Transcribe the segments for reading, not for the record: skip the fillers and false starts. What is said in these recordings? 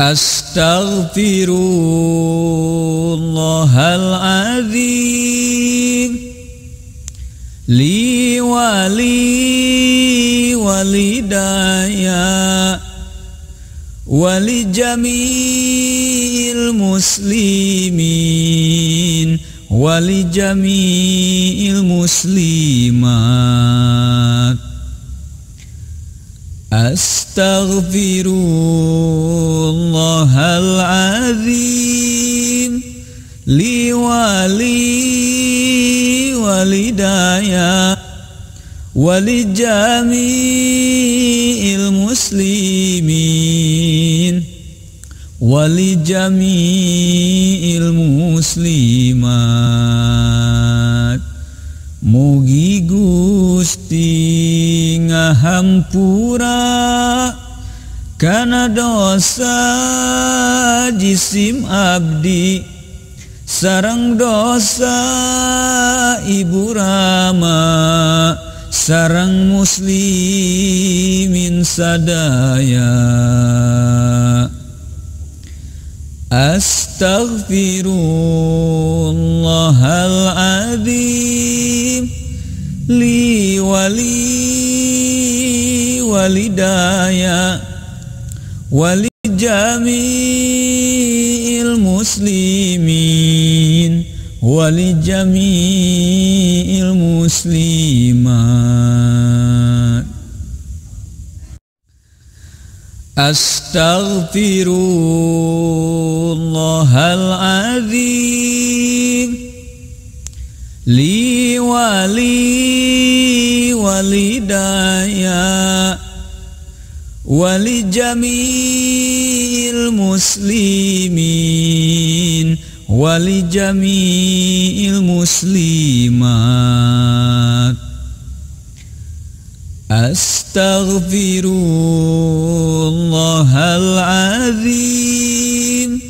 Astaghfirullahal azim li wali walidaya wali jami'il muslimin wali jami'il muslimat. Astaghfirullahal azim li wali walidaya wali jami'il muslimin wali jami'il muslimat. Mugi Gusti ngahampura kana dosa jisim abdi sareng dosa ibu rama sareng muslimin sadaya. Astaghfirullahal azim li wali walidaya wali jami'il muslimin wali jami'il muslimat. Astaghfirullahal azim li wali walidaya wali jami'il muslimin wali jami'il muslimat. Astaghfirullahal azim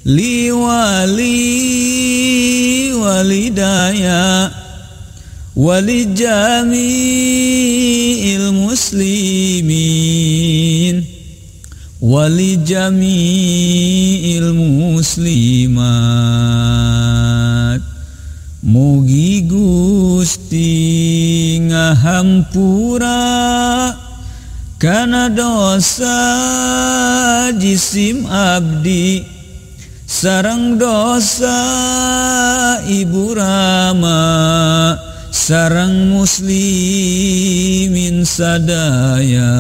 li wali walidaya wali jami'il muslimin wali jami'il muslimat. Mugi Gusti ngahampura kana dosa jisim abdi sareng dosa ibu rama sareng muslimin sadaya.